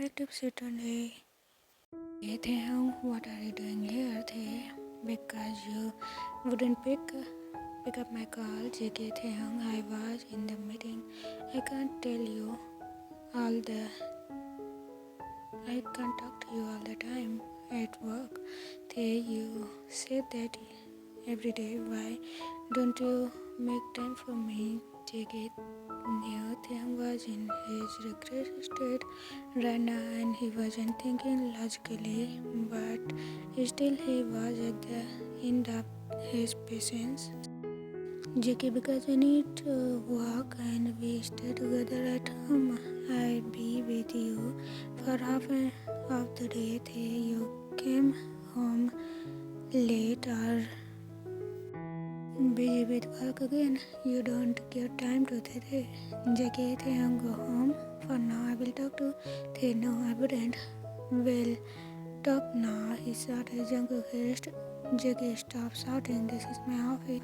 Active certainly. Hey Taehyung, what are you doing here? Tae? Because you wouldn't pick up my call. JK Taehyung, I was in the meeting. I can't tell you all the I can't talk to you all the time at work. Tae, you said that every day. Why don't you make time for me? JK Taehyung was in his regression state right now and he wasn't thinking logically, but still he was at the end of his patience. JK, because I need to work and we stay together at home. I'll be with you for half of the day. You came home late or busy with work again. You don't give time to Tae. JK, Taehyung, go home. For now, I will talk to Tae. No, I wouldn't. Well, talk now. He shouted. Jungkook hissed. JK, stop shouting. This is my office.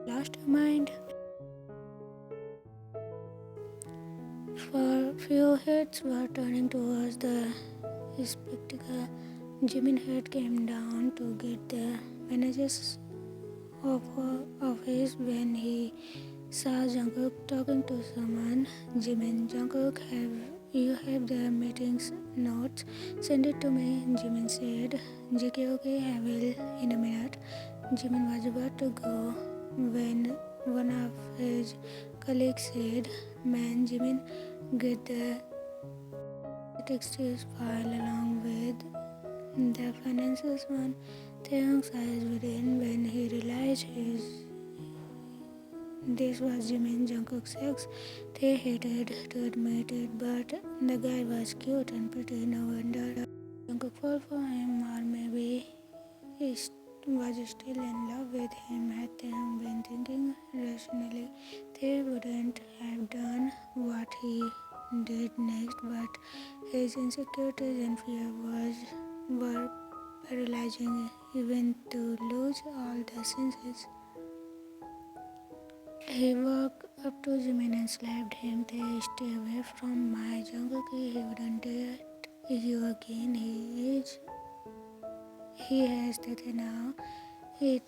Lost your mind. For few heads were turning towards the spectacle. Jimin head came down to get the manager's office when he saw Jungkook talking to someone. Jimin, Jungkook, you have the meeting's notes? Send it to me, Jimin said. JK, okay, I will in a minute. Jimin was about to go when one of his colleagues said, Man, Jimin, get the textiles file along with the finances one. Taehyung's eyes widen when he realized this was Jimin Jungkook's ex. They hated to admit it, but the guy was cute and pretty. No wonder Jungkook fell for him, or maybe he was still in love with him. Had Taehyung been thinking rationally, they wouldn't have done what he did next, but his insecurities and fear were paralyzing, even to lose all the senses. He walked up to Jimin and slapped him. They stay away from my Jungkook. He wouldn't date you again. He has that now. It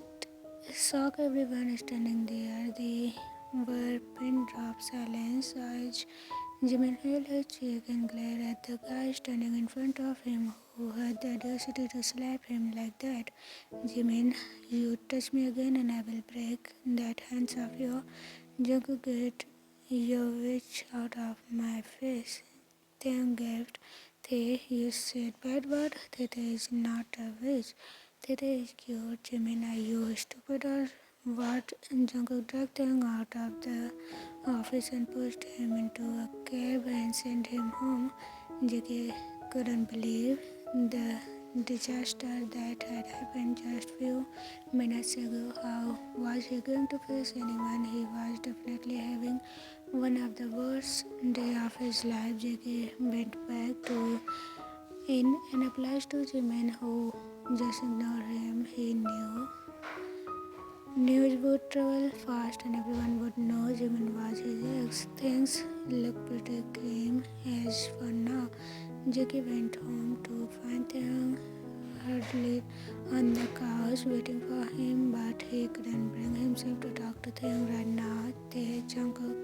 shocked everyone standing there. They were pin drop silence as Jimin held his cheek and glared at the guy standing in front of him who had the audacity to slap him like that. Jimin, you touch me again and I will break that hands of yours. Jungkook, get your witch out of my face. Taehyung gasped. Tae, you said bad word. Tae is not a witch. Tae is cute. Jimin, are you stupid or what? Jungkook dragged Taehyung out of the office and pushed him into a cab and sent him home. JK couldn't believe the disaster that had happened just few minutes ago. How was he going to face anyone? He was definitely having one of the worst days of his life. JK went back to in and applied to Jimin, who just ignored him. He knew news would travel fast and everyone would know Jimin was his ex. Things looked pretty grim as for now. JK went home to find Taehyung huddled on the couch waiting for him, but he couldn't bring himself to talk to Taehyung right now. Tae, Jungkook,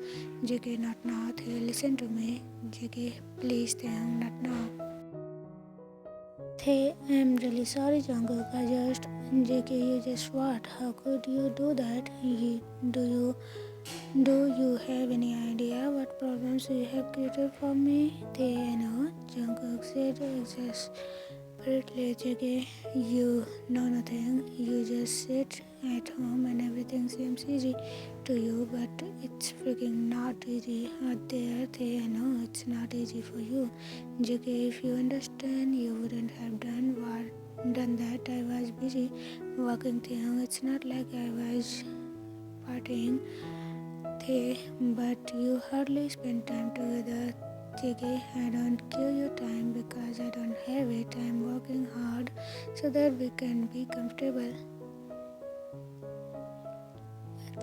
JK, not now. Tae, listen to me. JK, please, Taehyung, not now. Hey, I'm really sorry, Jungkook. JK, you just what? How could you do that? Do you have any idea what problems you have created for me? They know, Jungkook said exasperately. JK, you know nothing. You just sit at home and everything seems easy to you, but it's freaking not easy out there. They know it's not easy for you. JK, if you understand, you wouldn't have done that. I was busy working Taehyung. It's not like I was partying. But you hardly spend time together. JK, I don't give you time because I don't have it. I'm working hard so that we can be comfortable.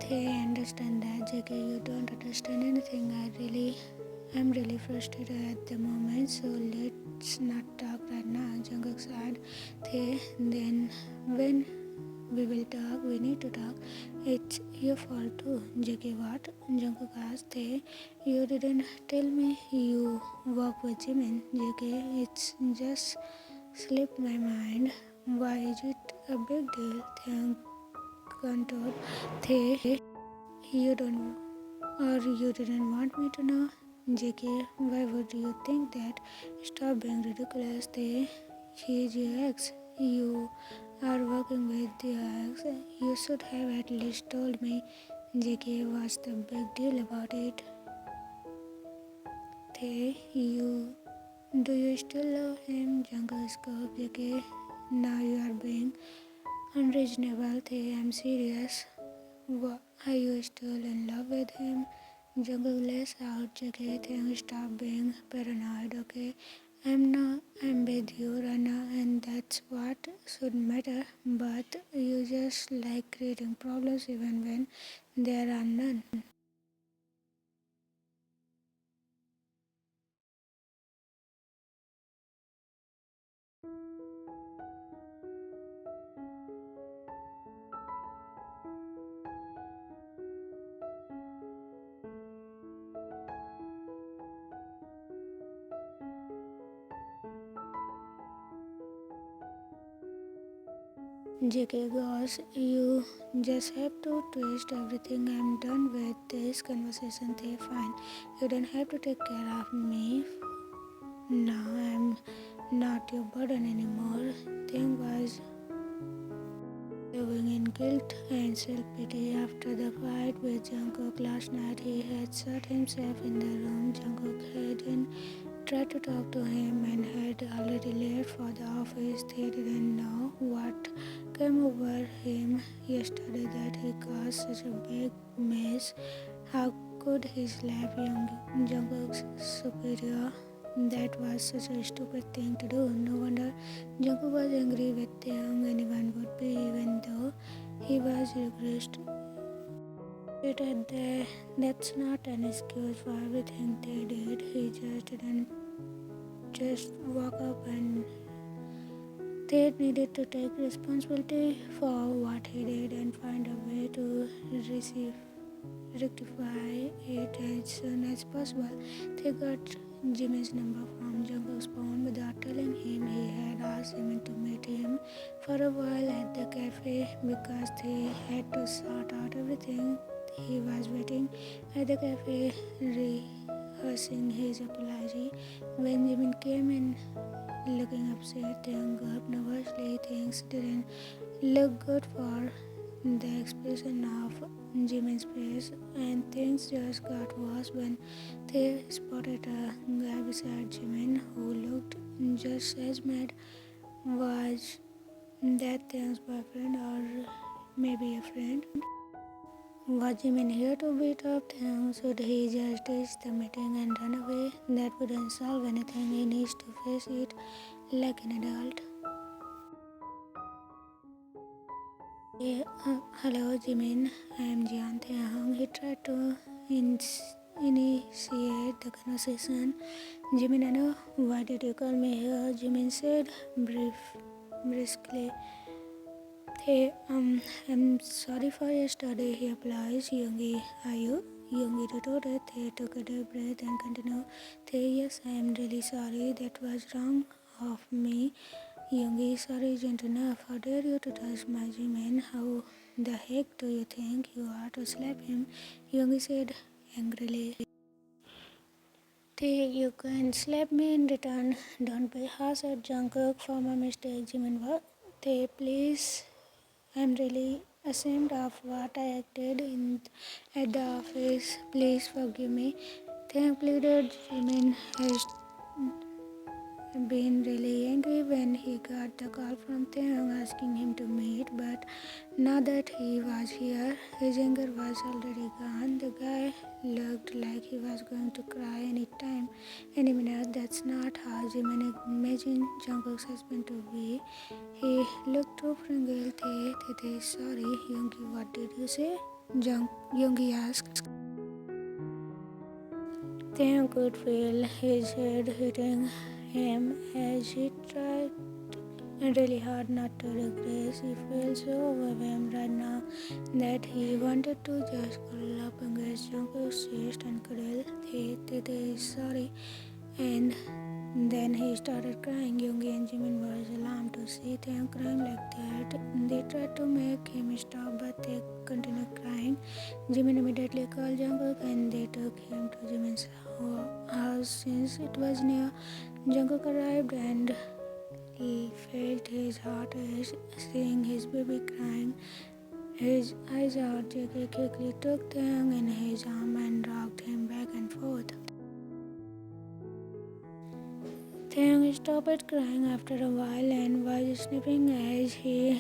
They understand that. JK, you don't understand anything. I'm really frustrated at the moment, so let's let's not talk right now. Jungkook said, then when we will talk, we need to talk. It's your fault too. JK, what? Jungkook asked. You didn't tell me you work with Jimin. JK, it's just slipped my mind. Why is it a big deal? Taehyung contour. You don't, or you didn't want me to know? JK, why would you think that? Stop being ridiculous. He's your ex. You are working with your ex. You should have at least told me. JK, what's the big deal about it? You do you still love him? Jungkook scoffed. JK, now you are being unreasonable. I'm serious. Are you still in love with him? Jungkook lays out. JK, stop being paranoid, okay? I'm with you right now, and that's what should matter. But you just like creating problems even when there are none. JK goes, you just have to twist everything. I'm done with this conversation. Fine. You don't have to take care of me. Now I'm not your burden anymore. Thing was living in guilt and self-pity after the fight with Jungkook last night. He had shut himself in the room. Jungkook hadn't tried to talk to him and had already left for the office. They didn't know what came over him yesterday that he caused such a big mess. How could he slap Jungkook's superior? That was such a stupid thing to do. No wonder Jungkook was angry with Taehyung. Anyone would be, even though he was regressed. That's not an excuse for everything they did. He just didn't just walk up, and they needed to take responsibility for what he did and find a way to rectify it as soon as possible. They got Jimin's number from Jungkook's phone without telling him. He had asked Jimin to meet him for a while at the cafe because they had to sort out everything. He was waiting at the cafe rehearsing his apology when Jimin came in looking upset. They hung up nervously. Things didn't look good for the expression of Jimin's face, and things just got worse when they spotted a guy beside Jimin who looked just as mad. Was that Taehyung's boyfriend, or maybe a friend? Was Jimin here to beat up Taehyung? Should he just ditch the meeting and run away? That wouldn't solve anything. He needs to face it like an adult. Hello Jimin, I am Jian Taehyung. He tried to initiate the conversation. Jimin, I know. Why did you call me here? Jimin said briskly. I'm sorry for yesterday, he apologized. Yoongi, are you? Yoongi retorted. They took a deep breath and continued. Yes, I am really sorry. That was wrong of me. Yoongi, sorry isn't enough. How dare you to touch my Jimin? How the heck do you think you are to slap him? Yoongi said angrily. You can slap me in return. Don't be harsh at Jungkook for my mistake. Jimin, what? Please. I'm really ashamed of what I acted in at the office. Please forgive me. Tae pleaded. Jimin has been really angry when he got the call from Taehyung asking him to meet, but now that he was here, his anger was already gone. The guy looked like he was going to cry any minute. That's not how Jimin imagined Jungkook's husband to be. He looked too frantic. Sorry, Yoongi, what did you say? Yoongi asked. Taehyung could feel his head hitting him as he tried really hard not to regress. He feels so overwhelmed right now that he wanted to just curl up against Jungkook's chest and cuddle. Tete is sorry. And then he started crying. Yoongi and Jimin were alarmed to see Taehyung crying like that. They tried to make him stop, but they continued crying. Jimin immediately called Jungkook and they took him to Jimin's house since it was near. Jungkook arrived and he felt his heart race, seeing his baby crying. His eyes out, JK quickly took Taehyung in his arm and rocked him back and forth. Taehyung stopped crying after a while and was sniffing as he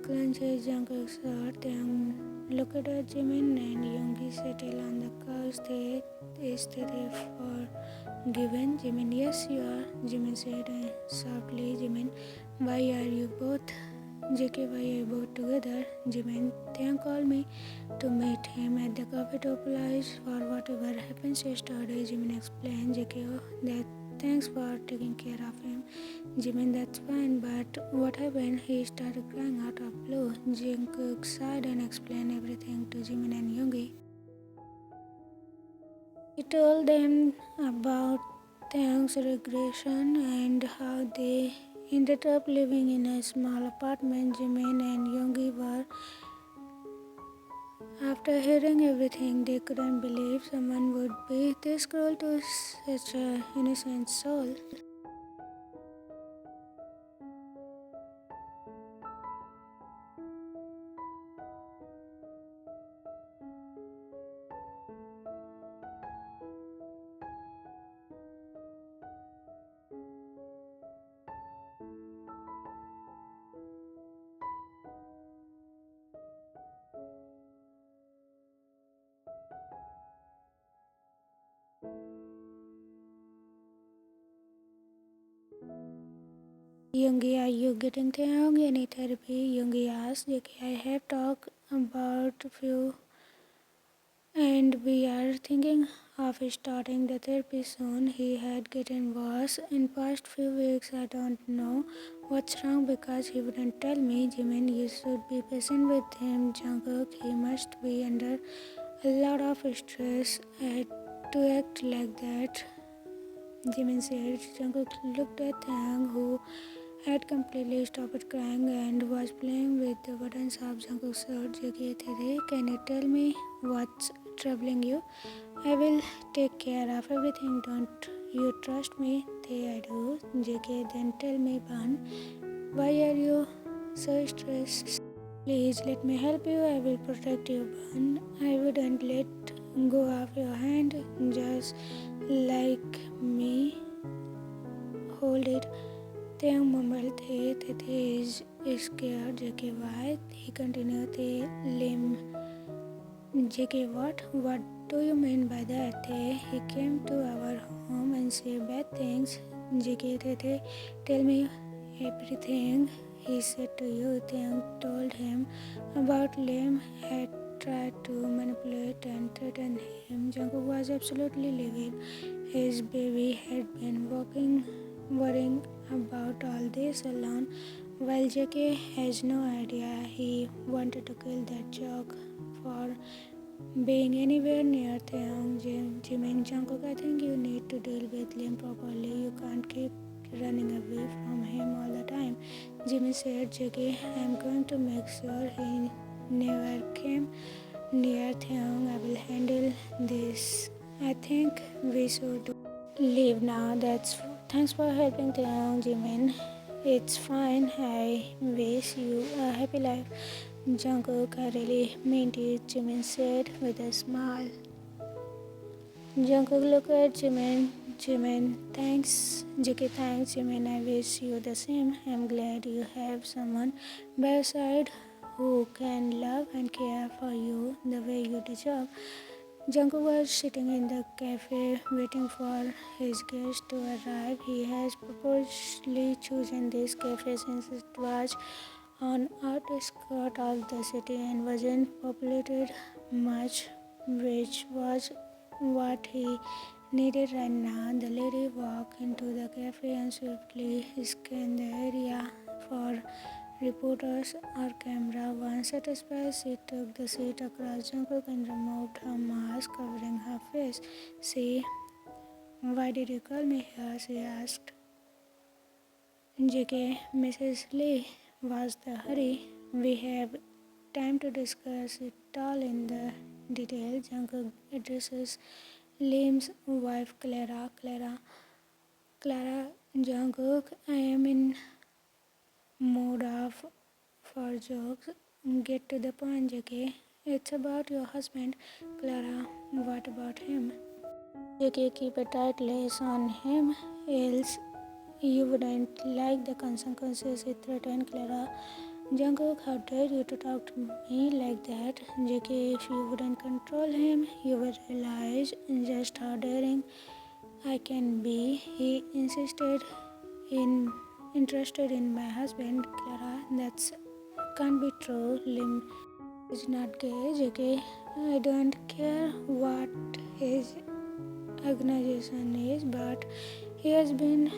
clenched Jungkook's shirt. Taehyung looked at Jimin and Yoongi settled on the couch. Is there forgiven? Jimin, yes, you are. Jimin said softly. Jimin, why are you both? JK, why are you both together? Jimin, Taehyung called me to meet him at the coffee to apologize for whatever happened yesterday. Jimin explained. JK, oh, that thanks for taking care of him. Jimin, that's fine, but what happened? He started crying out of blue. Jungkook sighed and explained everything to Jimin and Yoongi. He told them about Taehyung's regression and how they ended up living in a small apartment. Jimin and Yoongi were. After hearing everything, they couldn't believe someone would be this cruel to such an innocent soul. Yoongi, are you getting Taehyung any therapy? Yoongi asked. I have talked about few and we are thinking of starting the therapy soon. He had gotten worse in past few weeks. I don't know what's wrong because he wouldn't tell me. Jimin, you should be patient with him. Jungkook, he must be under a lot of stress to act like that. Jimin said. Jungkook looked at Taehyung, who had completely stopped crying and was playing with the buttons of Jungkook's shirt. JK, can you tell me what's troubling you? I will take care of everything. Don't you trust me? I do. JK, then tell me, Ban, why are you so stressed? Please let me help you. I will protect you, Ban. I wouldn't let go of your hand. Just like me. Hold it. Taehyung mumbled. They is scared. JK, why? He continued. Lim. JK, what? What do you mean by that? He came to our home and said bad things. JK, tell me everything he said to you. Taehyung told him about Lim had tried to manipulate and threaten him. Jungkook was absolutely livid. His baby had been worrying about all this alone, while JK has no idea. He wanted to kill that joke for being anywhere near Taehyung. Jimin, Jungkook, I think you need to deal with Lim properly. You can't keep running away from him all the time. Jimin said, JK, I'm going to make sure he never came near Taehyung. I will handle this. I think we should leave now. Thanks for helping Taehyung, Jimin. It's fine. I wish you a happy life. Jungkook, I really meant it, Jimin said with a smile. Jungkook looked at Jimin. Thanks. JK, thanks, Jimin. I wish you the same. I'm glad you have someone by your side who can love and care for you the way you deserve. Jungkook was sitting in the cafe waiting for his guests to arrive. He has purposely chosen this cafe since it was on outskirts of the city and wasn't populated much, which was what he needed right now. The lady walked into the cafe and swiftly scanned the area for reporters or camera. Once satisfied, she took the seat across Jungkook and removed her mask, covering her face. "See, why did you call me here?" she asked. JK, Mrs. Lee, was the hurry? We have time to discuss it all in the detail. Jungkook addresses Lim's wife Clara. Clara, Jungkook, I am in mood of for jokes. Get to the point, JK. It's about your husband. Clara, what about him? JK, keep a tight lace on him, else you wouldn't like the consequences. He threatened Clara. Jungkook, how dare you to talk to me like that? JK, if you wouldn't control him, you would realize just how daring I can be. He insisted in interested in my husband. Clara, that can't be true. Lim is not gay. JK, I don't care what his organization is, but he has been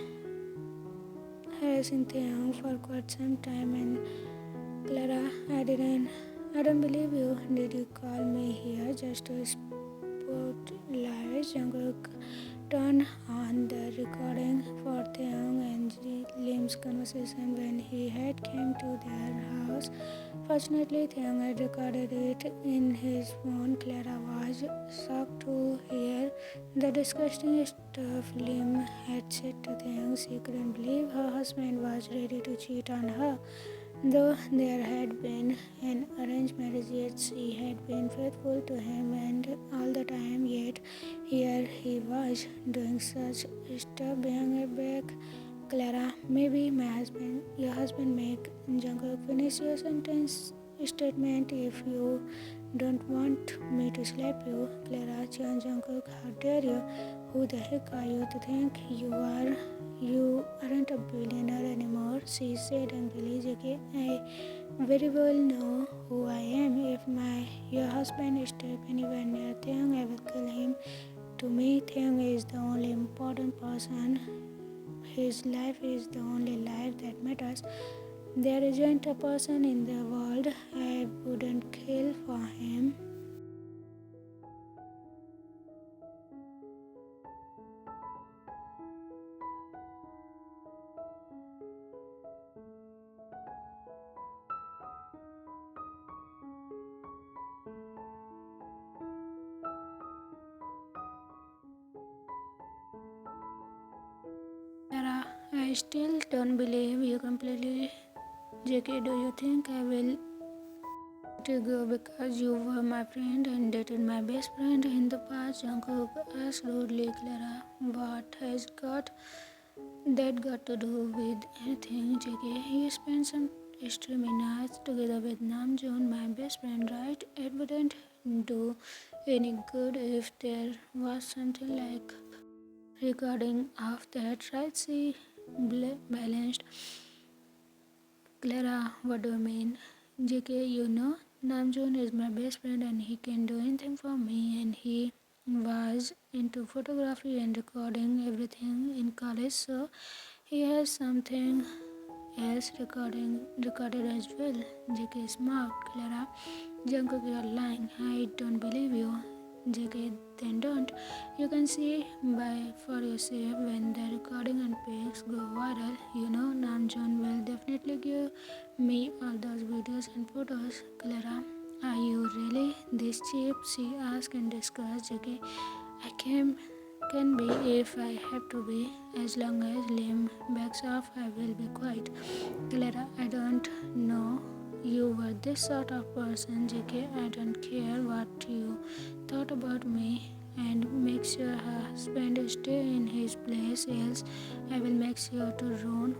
harassing Taehyung for quite some time. And Clara, I don't believe you. Did you call me here just to sport lies? Jungkook turned on the recording for Taehyung and Lim's conversation when he had came to their house. Fortunately, Taehyung had recorded it in his phone. Clara was shocked to hear the disgusting stuff Lim had said to Taehyung. She couldn't believe her husband was ready to cheat on her. Though there had been an arranged marriage, yet she had been faithful to him and all the time, yet here he was doing such stuff behind her back. Clara, maybe your husband make Jungkook finish your sentence statement if you don't want me to slap you. Clara, Chan Jungkook, how dare you? Who the heck are you to think you are? You aren't a billionaire anymore, she said angrily. JK, I very well know who I am. If your husband step anywhere near Taehyung, I will kill him. To me, Taehyung is the only important person. His life is the only life that matters. There isn't a person in the world I wouldn't kill for him. Sarah, I still don't believe you completely. JK, do you think I will let you go because you were my friend and dated my best friend in the past? Jungkook asked rudely. Clara, what has that got to do with anything? JK, you spent some streamy nights together with Namjoon, my best friend, right? It wouldn't do any good if there was something like recording of that, right? She balanced. Clara, what do you mean? JK, you know, Namjoon is my best friend and he can do anything for me, and he was into photography and recording everything in college, so he has something else recorded as well. JK smiled. Clara, Jungkook, you are lying. I don't believe you. JK, then don't. You can see by for yourself when the recording and pics go viral. You know, Namjoon will definitely give me all those videos and photos. Clara, are you really this cheap? She asked in disgust. JK, I can be if I have to be. As long as Lim backs off, I will be quiet. Clara, I don't know you were this sort of person. JK, I don't care what you thought about me, and make sure her husband stay in his place, else I will make sure to ruin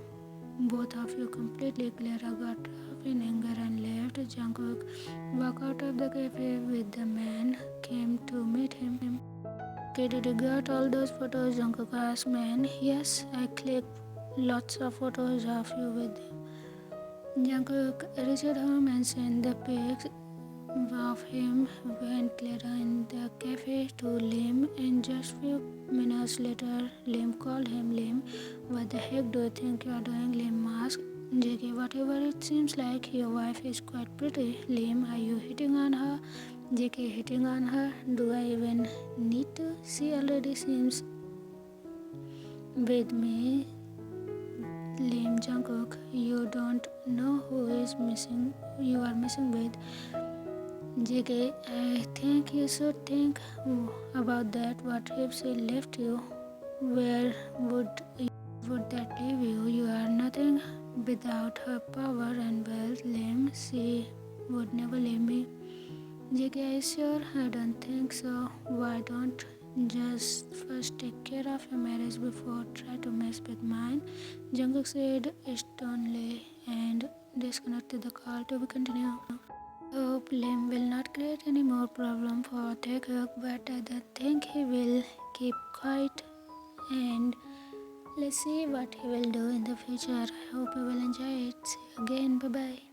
both of you completely. Clara got up in anger and left. Jungkook walked out of the cafe with the man came to meet him. Okay, did you get all those photos? Jungkook asked. Man, yes, I clicked lots of photos of you with them. Jungkook reached home and sent the pics of him when Clara in the cafe to Lim, and just few Minutes later, Lim called him. Lim, what the heck do you think you are doing? Lim asked. JK, whatever, it seems like your wife is quite pretty. Lim, are you hitting on her? JK, hitting on her? Do I even need to? She already seems with me. Lim, Jungkook, you don't know who is missing. You are missing with. JK, I think you should think about that. What if she left you? Where would that leave you? You are nothing without her power and wealth. Lim, she would never leave me. JK, are you sure? I don't think so. Why don't just first take care of your marriage before try to mess with mine? Jungkook said sternly and disconnected the call. To be continued. Hope Lim will not create any more problem for Taekook, but I don't think he will keep quiet, and let's see what he will do in the future. I hope you will enjoy it. See you again. Bye bye.